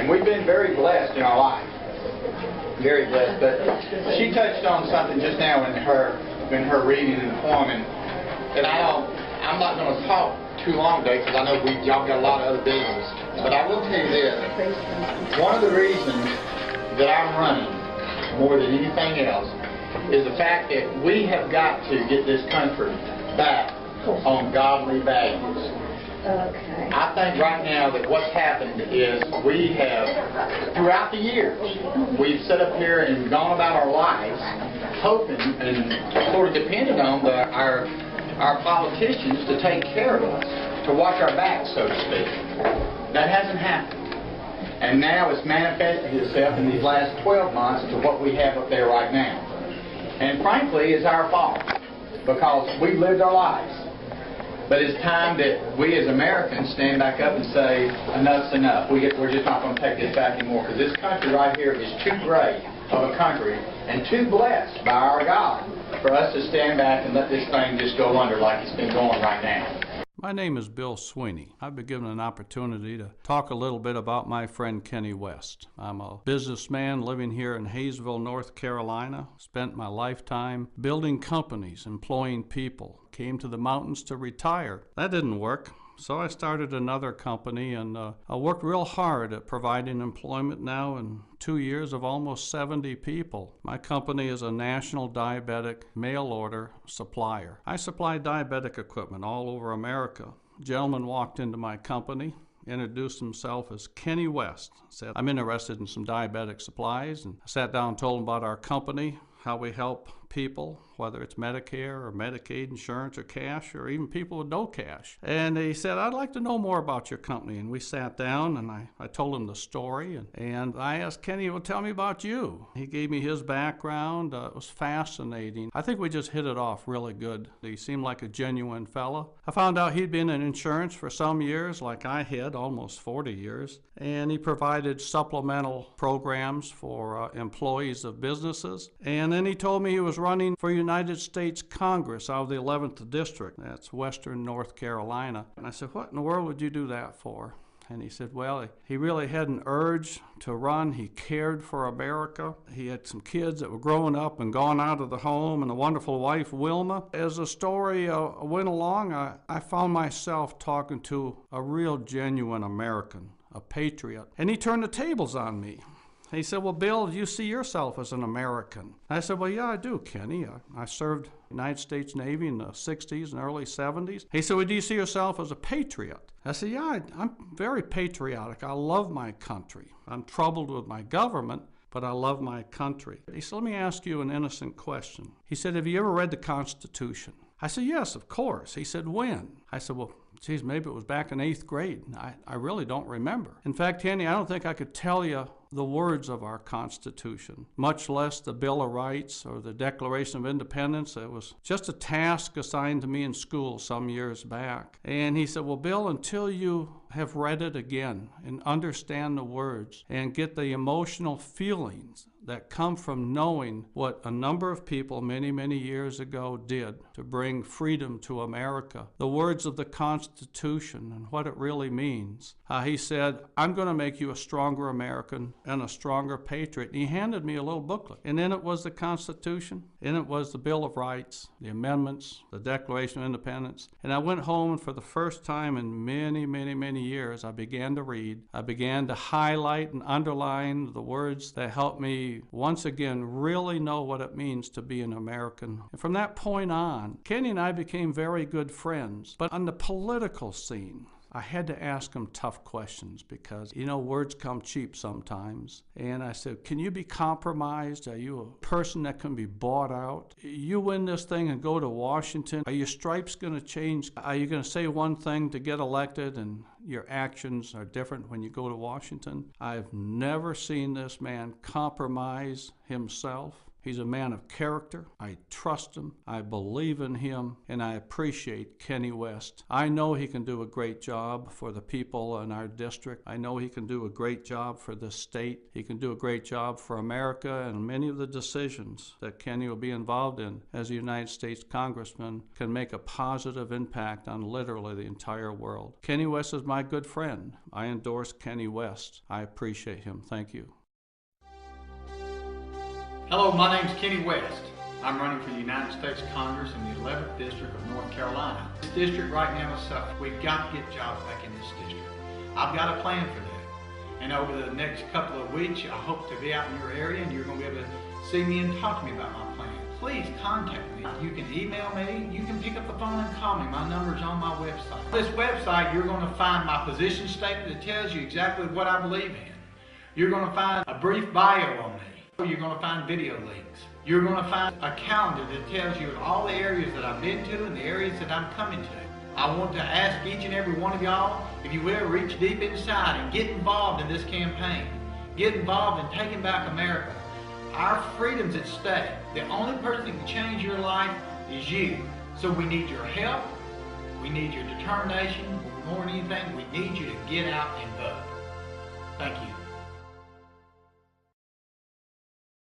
And we've been very blessed in our life. Very blessed. But she touched on something just now in her reading and poem, and I'm not going to talk too long today because I know y'all got a lot of other business. But I will tell you this. One of the reasons that I'm running more than anything else is the fact that we have got to get this country back on godly values. Okay. I think right now that what's happened is we have, throughout the years, we've sat up here and gone about our lives hoping and sort of depended on our politicians to take care of us, to watch our backs, so to speak. That hasn't happened. And now it's manifested itself in these last 12 months to what we have up there right now. And frankly, it's our fault because we've lived our lives. But it's time that we as Americans stand back up and say, enough's enough. We're just not going to take this back anymore because this country right here is too great of a country and too blessed by our God for us to stand back and let this thing just go under like it's been going right now. My name is Bill Sweeney. I've been given an opportunity to talk a little bit about my friend Kenny West. I'm a businessman living here in Hayesville, North Carolina. Spent my lifetime building companies, employing people. Came to the mountains to retire. That didn't work. So I started another company, and I worked real hard at providing employment now in 2 years of almost 70 people. My company is a national diabetic mail order supplier. I supply diabetic equipment all over America. A gentleman walked into my company, introduced himself as Kenny West, said, I'm interested in some diabetic supplies, and I sat down and told him about our company, how we help people, whether it's Medicare or Medicaid insurance or cash or even people with no cash. And he said, I'd like to know more about your company. And we sat down and I told him the story. And I asked Kenny, well, tell me about you. He gave me his background. It was fascinating. I think we just hit it off really good. He seemed like a genuine fella. I found out he'd been in insurance for some years, like I had, almost 40 years. And he provided supplemental programs for employees of businesses. And then he told me he was running for United States Congress out of the 11th District. That's Western North Carolina. And I said, what in the world would you do that for? And he said, well, he really had an urge to run. He cared for America. He had some kids that were growing up and gone out of the home, and a wonderful wife, Wilma. As the story went along, I found myself talking to a real genuine American, a patriot. And he turned the tables on me. He said, well, Bill, do you see yourself as an American? I said, well, yeah, I do, Kenny. I served United States Navy in the 60s and early 70s. He said, well, do you see yourself as a patriot? I said, yeah, I'm very patriotic. I love my country. I'm troubled with my government, but I love my country. He said, let me ask you an innocent question. He said, have you ever read the Constitution? I said, yes, of course. He said, when? I said, well, geez, maybe it was back in 8th grade. I really don't remember. In fact, Kenny, I don't think I could tell you the words of our Constitution, much less the Bill of Rights or the Declaration of Independence. It was just a task assigned to me in school some years back. And he said, well, Bill, until you have read it again and understand the words and get the emotional feelings that come from knowing what a number of people many, many years ago did to bring freedom to America, the words of the Constitution and what it really means. He said, I'm going to make you a stronger American and a stronger patriot. And he handed me a little booklet. And in it was the Constitution, in it was the Bill of Rights, the amendments, the Declaration of Independence. And I went home, and for the first time in many, many, many years, I began to read. I began to highlight and underline the words that helped me once again really know what it means to be an American. And from that point on, Kenny and I became very good friends. But on the political scene, I had to ask him tough questions because, you know, words come cheap sometimes. And I said, can you be compromised? Are you a person that can be bought out? You win this thing and go to Washington. Are your stripes going to change? Are you going to say one thing to get elected and your actions are different when you go to Washington? I've never seen this man compromise himself He's a man of character. I trust him. I believe in him, and I appreciate Kenny West. I know he can do a great job for the people in our district. I know he can do a great job for the state. He can do a great job for America, and many of the decisions that Kenny will be involved in as a United States Congressman can make a positive impact on literally the entire world. Kenny West is my good friend. I endorse Kenny West. I appreciate him. Thank you. Hello, my name's Kenny West. I'm running for the United States Congress in the 11th District of North Carolina. This district right now is suffering. We've got to get jobs back in this district. I've got a plan for that. And over the next couple of weeks, I hope to be out in your area and you're going to be able to see me and talk to me about my plan. Please contact me. You can email me. You can pick up the phone and call me. My number's on my website. On this website, you're going to find my position statement that tells you exactly what I believe in. You're going to find a brief bio on me. You're going to find video links. You're going to find a calendar that tells you all the areas that I've been to and the areas that I'm coming to. I want to ask each and every one of y'all, if you will, reach deep inside and get involved in this campaign. Get involved in taking back America. Our freedom's at stake. The only person that can change your life is you. So we need your help. We need your determination. More than anything, we need you to get out and vote. Thank you.